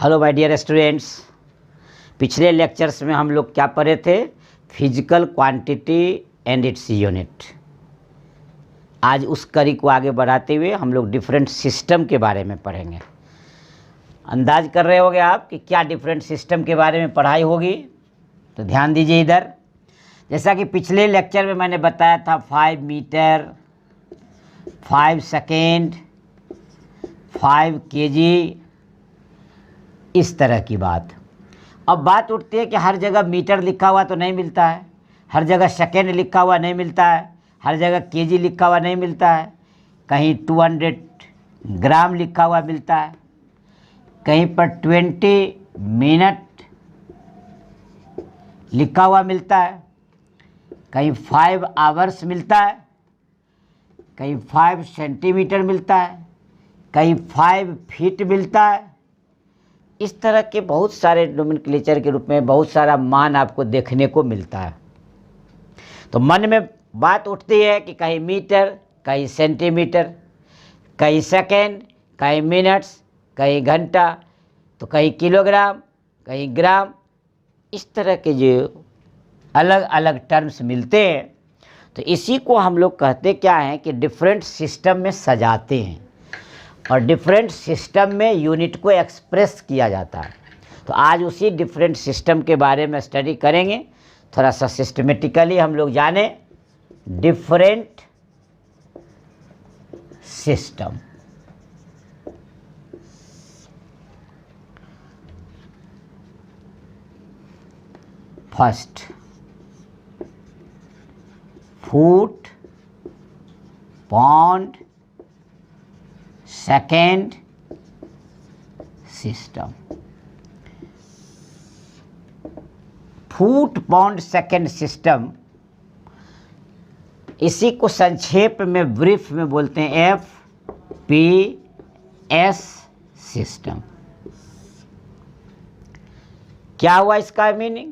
Hello my dear students. पिछले lectures में हम लोग क्या पढ़े थे? Physical quantity and its unit. आज उस कड़ी को आगे बढ़ाते हुए हम लोग डिफरेंट सिस्टम के बारे में पढ़ेंगे। अंदाज कर रहे होगे आप कि क्या डिफरेंट सिस्टम के बारे में पढ़ाई होगी, तो ध्यान दीजिए इधर। जैसा कि पिछले लेक्चर में मैंने बताया था 5 मीटर, 5 सेकेंड, 5 केजी, इस तरह की बात। अब बात उठती है कि हर जगह मीटर लिखा हुआ तो नहीं मिलता है, हर जगह सेकेंड लिखा हुआ नहीं मिलता है, हर जगह केजी लिखा हुआ नहीं मिलता है। कहीं 200 ग्राम लिखा हुआ मिलता है, कहीं पर 20 मिनट लिखा हुआ मिलता है, कहीं 5 आवर्स मिलता है, कहीं 5 सेंटीमीटर मिलता है, कहीं 5 फीट मिलता है। इस तरह के बहुत सारे नोमेनक्लेचर के रूप में बहुत सारा मान आपको देखने को मिलता है। तो मन में बात उठती है कि कहीं मीटर, कहीं सेंटीमीटर, कहीं सेकेंड, कहीं मिनट्स, कहीं घंटा, तो कहीं किलोग्राम, कहीं ग्राम। इस तरह के जो अलग अलग टर्म्स मिलते हैं, तो इसी को हम लोग कहते क्या हैं कि डिफरेंट सिस्टम में सजाते हैं और डिफरेंट सिस्टम में यूनिट को एक्सप्रेस किया जाता है। तो आज उसी डिफरेंट सिस्टम के बारे में स्टडी करेंगे। थोड़ा सा सिस्टमेटिकली हम लोग जाने different system. First, foot, pound, second system. Foot, pound, second system, इसी को संक्षेप में ब्रीफ में बोलते हैं FPS सिस्टम। क्या हुआ इसका मीनिंग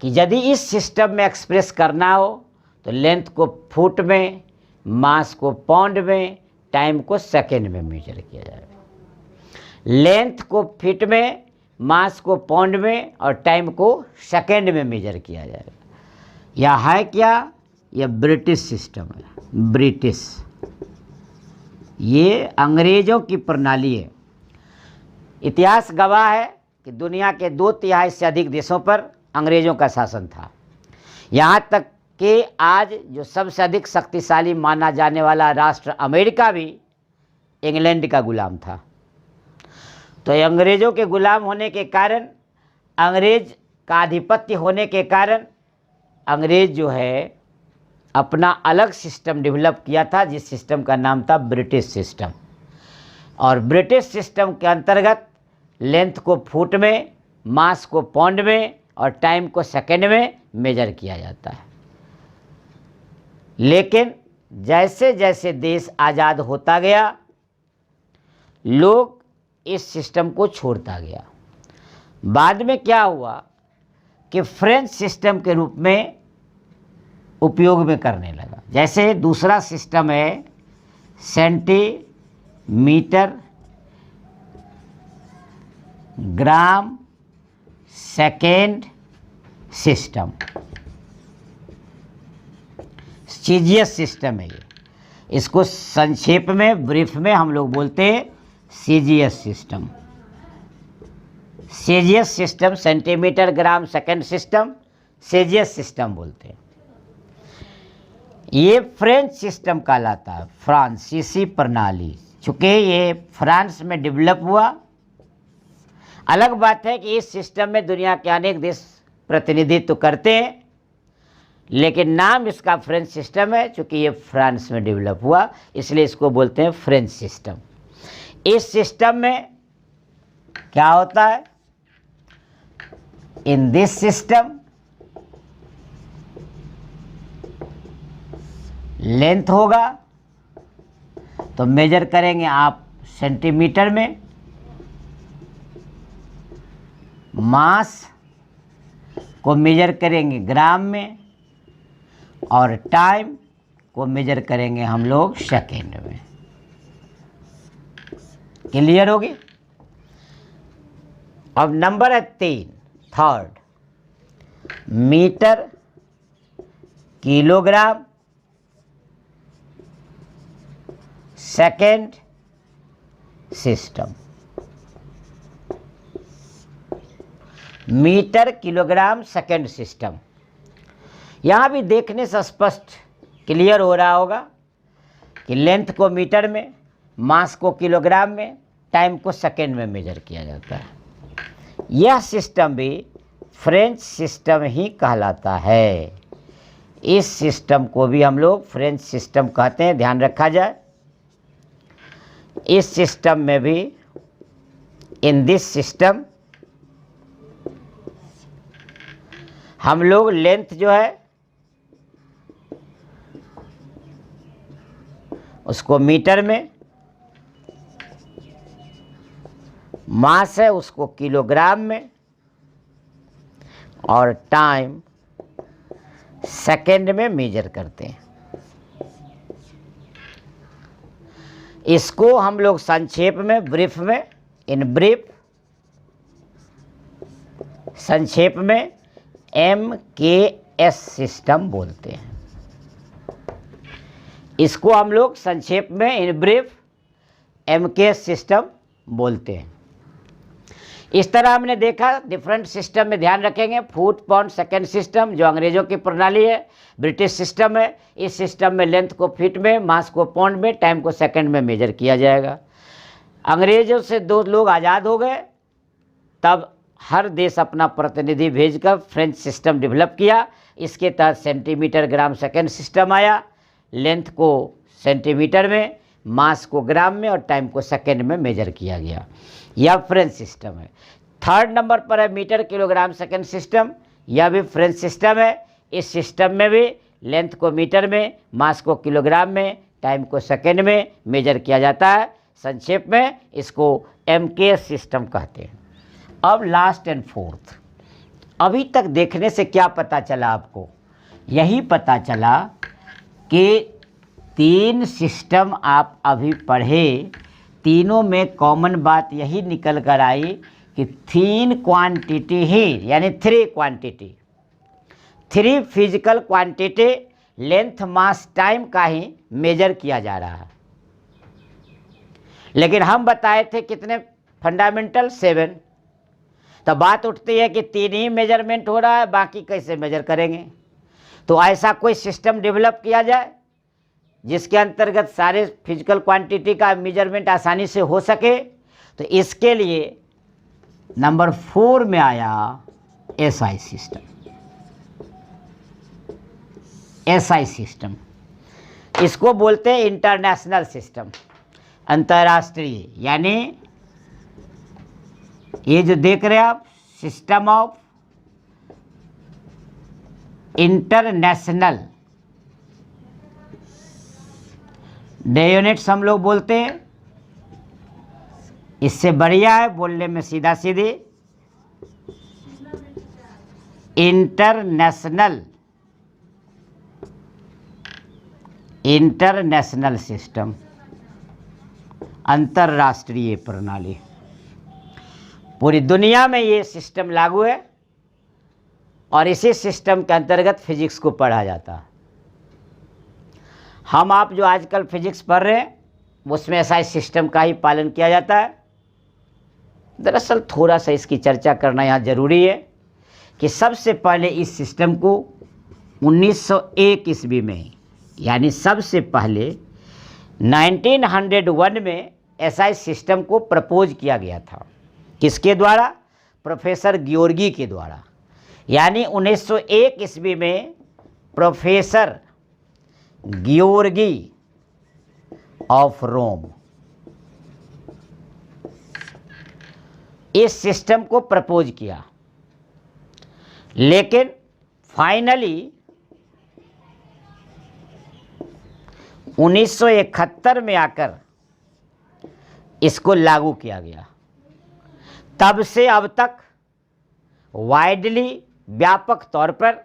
कि यदि इस सिस्टम में एक्सप्रेस करना हो तो लेंथ को फुट में, मास को पाउंड में, टाइम को सेकेंड में मेजर किया जाएगा। लेंथ को फीट में, मास को पाउंड में और टाइम को सेकेंड में मेजर किया जाएगा। यह है क्या? यह ब्रिटिश सिस्टम है। ब्रिटिश, ये अंग्रेजों की प्रणाली है। इतिहास गवाह है कि दुनिया के 2/3 से अधिक देशों पर अंग्रेजों का शासन था। यहाँ तक कि आज जो सबसे अधिक शक्तिशाली माना जाने वाला राष्ट्र अमेरिका भी इंग्लैंड का गुलाम था। तो अंग्रेज़ों के गुलाम होने के कारण, अंग्रेज का आधिपत्य होने के कारण, अंग्रेज जो है अपना अलग सिस्टम डेवलप किया था, जिस सिस्टम का नाम था ब्रिटिश सिस्टम। और ब्रिटिश सिस्टम के अंतर्गत लेंथ को फुट में, मास को पाउंड में और टाइम को सेकेंड में मेजर किया जाता है। लेकिन जैसे जैसे देश आज़ाद होता गया, लोग इस सिस्टम को छोड़ता गया। बाद में क्या हुआ कि फ्रेंच सिस्टम के रूप में उपयोग में करने लगा। जैसे दूसरा सिस्टम है centimetre, gram, second system. CGS system है ये। इसको संक्षेप में, ब्रीफ में हम लोग बोलते हैं CGS system. CGS system, centimetre, gram, second system, CGS system बोलते हैं। ये फ्रेंच सिस्टम कहलाता है, फ्रांसीसी प्रणाली। चूँकि ये फ्रांस में डेवलप हुआ। अलग बात है कि इस सिस्टम में दुनिया के अनेक देश प्रतिनिधित्व करते हैं, लेकिन नाम इसका फ्रेंच सिस्टम है। चूँकि ये फ्रांस में डेवलप हुआ, इसलिए इसको बोलते हैं फ्रेंच सिस्टम। इस सिस्टम में क्या होता है? इन दिस सिस्टम लेंथ होगा तो मेजर करेंगे आप सेंटीमीटर में, मास को मेजर करेंगे ग्राम में और टाइम को मेजर करेंगे हम लोग सेकेंड में। क्लियर होगी? अब नंबर है 3, third, metre kilogram second system. Metre kilogram second system, यहाँ भी देखने से स्पष्ट क्लियर हो रहा होगा कि लेंथ को मीटर में, मास को किलोग्राम में, टाइम को सेकेंड में मेजर किया जाता है। यह सिस्टम भी फ्रेंच सिस्टम ही कहलाता है। इस सिस्टम को भी हम लोग फ्रेंच सिस्टम कहते हैं, ध्यान रखा जाए। इस सिस्टम में भी, इन दिस सिस्टम, हम लोग लेंथ जो है उसको मीटर में, मास है उसको किलोग्राम में, और टाइम सेकेंड में मेजर करते हैं। इसको हम लोग संक्षेप में, ब्रीफ में, इन ब्रीफ, संक्षेप में MKS सिस्टम बोलते हैं। इसको हम लोग संक्षेप में, इन ब्रीफ, MKS सिस्टम बोलते हैं। इस तरह हमने देखा डिफरेंट सिस्टम में, ध्यान रखेंगे। फुट पाउंड सेकेंड सिस्टम जो अंग्रेजों की प्रणाली है, ब्रिटिश सिस्टम है। इस सिस्टम में लेंथ को फीट में, मास को पाउंड में, टाइम को सेकंड में मेजर किया जाएगा। अंग्रेजों से 2 लोग आज़ाद हो गए, तब हर देश अपना प्रतिनिधि भेजकर फ्रेंच सिस्टम डेवलप किया। इसके तहत सेंटीमीटर ग्राम सेकेंड सिस्टम आया। लेंथ को सेंटीमीटर में, मास को ग्राम में और टाइम को सेकेंड में मेजर किया गया। यह फ्रेंच सिस्टम है। थर्ड नंबर पर है मीटर किलोग्राम सेकेंड सिस्टम। यह भी फ्रेंच सिस्टम है। इस सिस्टम में भी लेंथ को मीटर में, मास को किलोग्राम में, टाइम को सेकेंड में मेजर किया जाता है। संक्षेप में इसको MKS सिस्टम कहते हैं। अब लास्ट एंड फोर्थ, अभी तक देखने से क्या पता चला आपको? यही पता चला कि 3 सिस्टम आप अभी पढ़े, तीनों में कॉमन बात यही निकल कर आई कि 3 क्वांटिटी ही, यानी 3 क्वांटिटी, 3 फिजिकल क्वांटिटी लेंथ, मास, टाइम का ही मेजर किया जा रहा है। लेकिन हम बताए थे कितने फंडामेंटल? 7। तो बात उठती है कि 3 ही मेजरमेंट हो रहा है, बाकी कैसे मेजर करेंगे? तो ऐसा कोई सिस्टम डेवलप किया जाए जिसके अंतर्गत सारे फिजिकल क्वांटिटी का मेजरमेंट आसानी से हो सके। तो इसके लिए नंबर 4 में आया SI सिस्टम। SI सिस्टम, इसको बोलते हैं इंटरनेशनल सिस्टम, अंतर्राष्ट्रीय। यानी ये जो देख रहे हैं आप, system of international, day units हम लोग बोलते हैं। इससे बढ़िया है बोलने में सीधा सीधी, इंटरनेशनल, इंटरनेशनल सिस्टम, अंतर्राष्ट्रीय प्रणाली। पूरी दुनिया में ये सिस्टम लागू है और इसी सिस्टम के अंतर्गत फिजिक्स को पढ़ा जाता है। हम आप जो आजकल फिजिक्स पढ़ रहे हैं उसमें ऐसा इस सिस्टम का ही पालन किया जाता है। दरअसल थोड़ा सा इसकी चर्चा करना यहाँ जरूरी है कि सबसे पहले इस सिस्टम को 1901 ईस्वी में, यानी सबसे पहले 1901 में SI सिस्टम को प्रपोज किया गया था। किसके द्वारा? प्रोफेसर गियोर्गी के द्वारा। यानी 1901 ईस्वी में प्रोफेसर गियोर्गी ऑफ रोम इस सिस्टम को प्रपोज किया। लेकिन फाइनली 1971 में आकर इसको लागू किया गया। तब से अब तक वाइडली, व्यापक तौर पर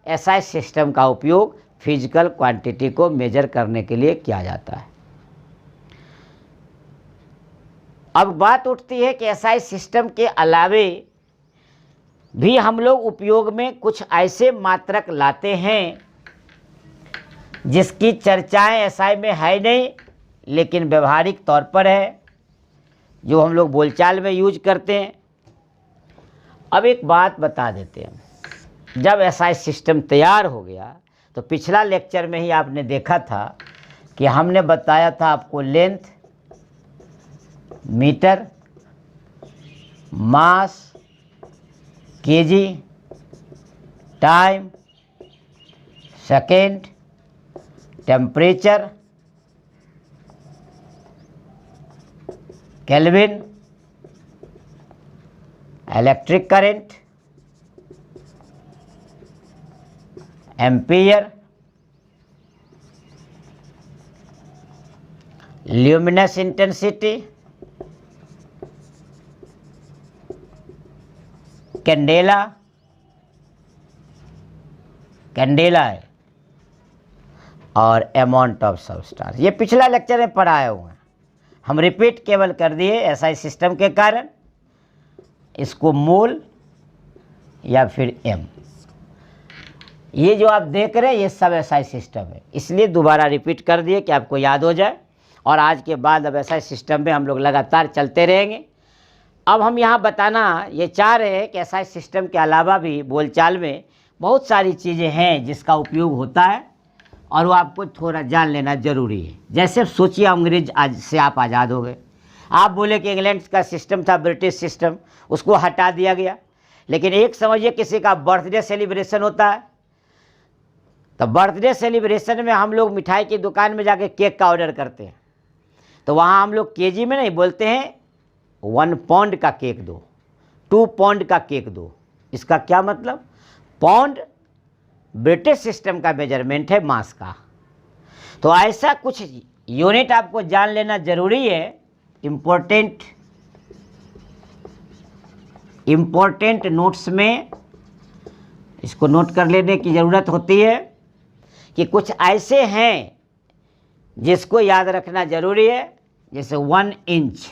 SI सिस्टम का उपयोग फिजिकल क्वांटिटी को मेजर करने के लिए किया जाता है। अब बात उठती है कि एसआई सिस्टम के अलावे भी हम लोग उपयोग में कुछ ऐसे मात्रक लाते हैं जिसकी चर्चाएं एसआई में है नहीं, लेकिन व्यवहारिक तौर पर है, जो हम लोग बोलचाल में यूज करते हैं। अब एक बात बता देते हैं, जब एसआई सिस्टम तैयार हो गया तो पिछला लेक्चर में ही आपने देखा था कि हमने बताया था आपको length, metre, mass, KG, time, second, temperature, kelvin, electric current, ampere, luminous intensity, candela, candela है, और अमाउंट ऑफ सबस्टांस। ये पिछला लेक्चर में पढ़ाए हुए हैं, हम रिपीट केवल कर दिए एसआई सिस्टम के कारण। इसको मोल या फिर एम, ये जो आप देख रहे हैं ये सब एसआई सिस्टम है, इसलिए दोबारा रिपीट कर दिए कि आपको याद हो जाए। और आज के बाद अब एसआई सिस्टम में हम लोग लगातार चलते रहेंगे। अब हम यहाँ बताना ये चाह रहे हैं कि एसआई सिस्टम के अलावा भी बोलचाल में बहुत सारी चीज़ें हैं जिसका उपयोग होता है, और वो आपको थोड़ा जान लेना जरूरी है। जैसे सोचिए अंग्रेज आज से आप आज़ाद हो गए, आप बोले कि इंग्लैंड का सिस्टम था ब्रिटिश सिस्टम, उसको हटा दिया गया। लेकिन एक समझिए किसी का बर्थडे सेलिब्रेशन होता है, तो बर्थडे सेलिब्रेशन में हम लोग मिठाई की दुकान में जाके केक का ऑर्डर करते हैं, तो वहाँ हम लोग केजी में नहीं बोलते हैं 1 पाउंड का केक दो, 2 पाउंड का केक दो। इसका क्या मतलब? पाउंड ब्रिटिश सिस्टम का मेजरमेंट है मास का। तो ऐसा कुछ यूनिट आपको जान लेना जरूरी है। इम्पोर्टेंट नोट्स में इसको नोट कर लेने की ज़रूरत होती है कि कुछ ऐसे हैं जिसको याद रखना जरूरी है। जैसे 1 इंच,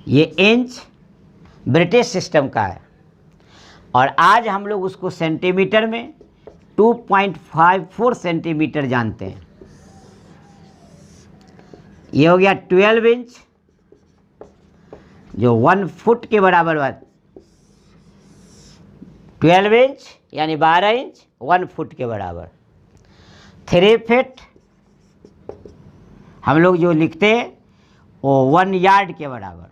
ये इंच ब्रिटिश सिस्टम का है, और आज हम लोग उसको सेंटीमीटर में 2.54 सेंटीमीटर जानते हैं। ये हो गया 12 इंच, जो 1 फुट के बराबर बात। 12 इंच यानी 12 इंच 1 फुट के बराबर। 3 फीट हम लोग जो लिखते हैं वो 1 यार्ड के बराबर,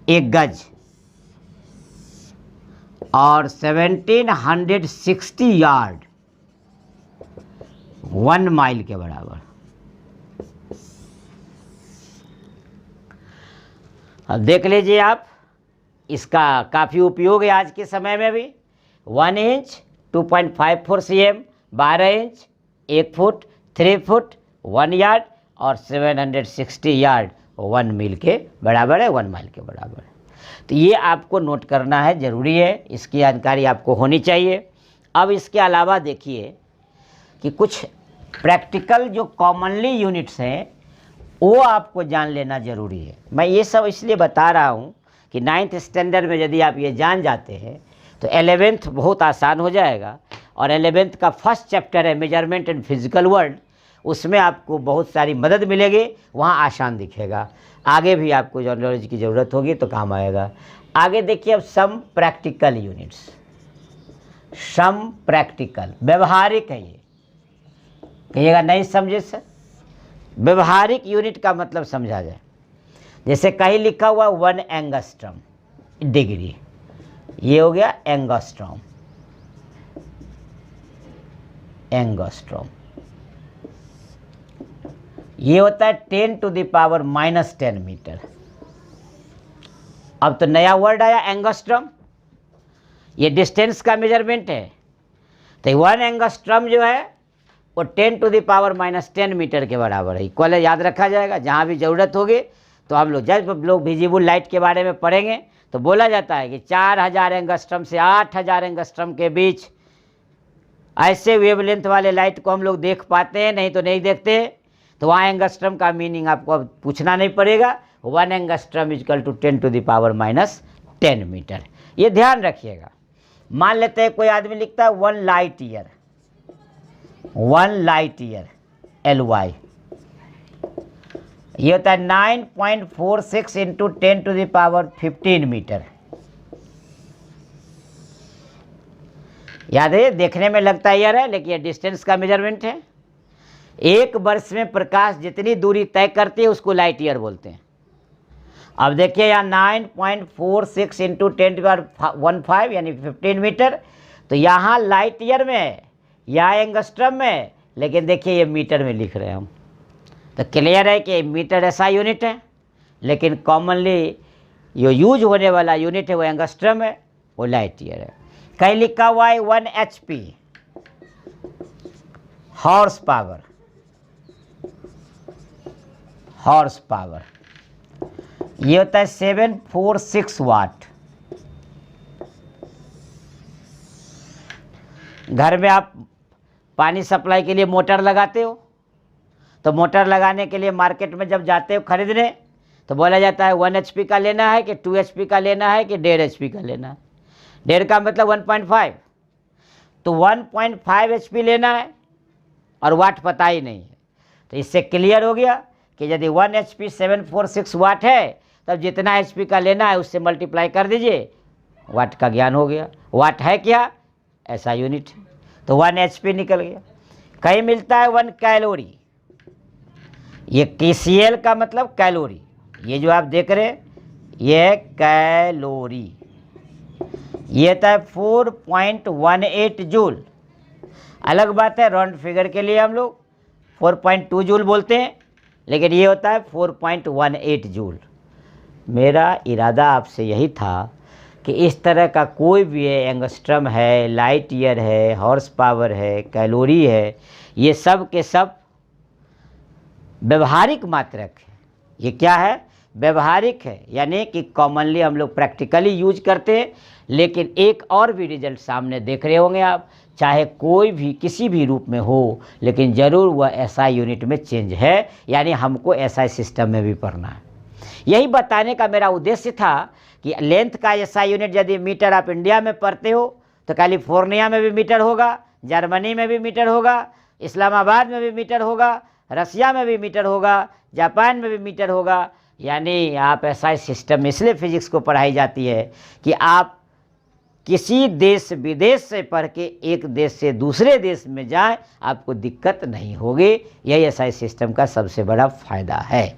1 गज। और 1760 यार्ड 1 माइल के बराबर। अब देख लीजिए आप, इसका काफ़ी उपयोग है आज के समय में भी। 1 inch 2.54 cm, 12 inch 1 foot, 3 foot 1 yard, और 760 यार्ड 1 मील के बराबर है, 1 माइल के बराबर है। तो ये आपको नोट करना है, ज़रूरी है, इसकी जानकारी आपको होनी चाहिए। अब इसके अलावा देखिए कि कुछ प्रैक्टिकल जो कॉमनली यूनिट्स हैं वो आपको जान लेना ज़रूरी है। मैं ये सब इसलिए बता रहा हूँ कि 9th स्टैंडर्ड में यदि आप ये जान जाते हैं तो 11th बहुत आसान हो जाएगा। और 11th का फर्स्ट चैप्टर है मेजरमेंट एंड फिजिकल वर्ल्ड, उसमें आपको बहुत सारी मदद मिलेगी, वहाँ आसान दिखेगा। आगे भी आपको जो नॉलेज की ज़रूरत होगी तो काम आएगा। आगे देखिए अब some practical units. Some practical व्यवहारिक है, ये कहिएगा नहीं समझे सर। व्यवहारिक यूनिट का मतलब समझा जाए, जैसे कहीं लिखा हुआ 1 एंगस्ट्रम डिग्री, ये हो गया एंगस्ट्रॉम। एंगस्ट्रॉम ये होता है 10 to the power -10 मीटर। अब तो नया वर्ड आया एंगस्ट्रम, ये डिस्टेंस का मेजरमेंट है। तो 1 एंगस्ट्रम जो है वो 10 to the power -10 मीटर के बराबर है। इक्वल है, याद रखा जाएगा। जहाँ भी ज़रूरत होगी तो हम लोग जब लोग विजिबल लाइट के बारे में पढ़ेंगे तो बोला जाता है कि 4000 एंगस्ट्रम से 8000 एंगस्ट्रम के बीच ऐसे वेवलेंथ वाले लाइट को हम लोग देख पाते हैं, नहीं तो नहीं देखते। तो वहाँ एंगस्ट्रम का मीनिंग आपको अब पूछना नहीं पड़ेगा, 1 एंगस्ट्रम इजकल टू 10⁻⁻10 मीटर। ये ध्यान रखिएगा। मान लेते हैं कोई आदमी लिखता है 1 light year, 1 light year LY, ये होता है 9.46 इंटू 10⁻15 मीटर। याद है, देखने में लगता है ईयर है, लेकिन ये डिस्टेंस का मेजरमेंट है। एक वर्ष में प्रकाश जितनी दूरी तय करती है उसको लाइट ईयर बोलते हैं। अब देखिए यहाँ 9.46 इंटू 10⁻15 यानी 15 मीटर, तो यहाँ लाइट ईयर में है, यहाँ एंगस्ट्रम में है, लेकिन देखिए ये मीटर में लिख रहे हैं हम। तो क्लियर है कि मीटर ऐसा यूनिट है, लेकिन कॉमनली जो यूज होने वाला यूनिट है वो एंगस्ट्रम है, वो लाइट ईयर है। कहीं लिखा हुआ है 1 HP horse power, horse power ये होता है 746 वाट। घर में आप पानी सप्लाई के लिए मोटर लगाते हो, तो मोटर लगाने के लिए मार्केट में जब जाते हो खरीदने, तो बोला जाता है 1 HP का लेना है कि 2 HP का लेना है कि 1.5 HP का लेना है। 1.5 का मतलब 1.5, तो 1.5 HP लेना है और वाट पता ही नहीं है। तो इससे क्लियर हो गया कि यदि 1 HP 746 वाट है, तब जितना HP का लेना है उससे मल्टीप्लाई कर दीजिए, वाट का ज्ञान हो गया। वाट है क्या? ऐसा यूनिट है, तो 1 HP निकल गया। कहीं मिलता है 1 कैलोरी, ये KCl का मतलब कैलोरी, ये जो आप देख रहे हैं ये है कैलोरी, ये था 4.18 जूल। अलग बात है, राउंड फिगर के लिए हम लोग 4.2 जूल बोलते हैं, लेकिन ये होता है 4.18 जूल। मेरा इरादा आपसे यही था कि इस तरह का कोई भी है, एंगस्ट्रम है, लाइट ईयर है, हॉर्स पावर है, कैलोरी है, ये सब के सब व्यवहारिक मात्रक है। ये क्या है? व्यवहारिक है, यानी कि कॉमनली हम लोग प्रैक्टिकली यूज करते हैं। लेकिन एक और भी रिजल्ट सामने देख रहे होंगे आप, चाहे कोई भी किसी भी रूप में हो, लेकिन ज़रूर वह SI यूनिट में चेंज है, यानी हमको SI सिस्टम में भी पढ़ना है। यही बताने का मेरा उद्देश्य था कि लेंथ का SI यूनिट यदि मीटर आप इंडिया में पढ़ते हो, तो कैलिफोर्निया में भी मीटर होगा, जर्मनी में भी मीटर होगा, इस्लामाबाद में भी मीटर होगा, रसिया में भी मीटर होगा, जापान में भी मीटर होगा। यानी आप SI सिस्टम में इसलिए फिजिक्स को पढ़ाई जाती है कि आप किसी देश विदेश से पढ़ के एक देश से दूसरे देश में जाएं, आपको दिक्कत नहीं होगी। यही SI सिस्टम का सबसे बड़ा फायदा है।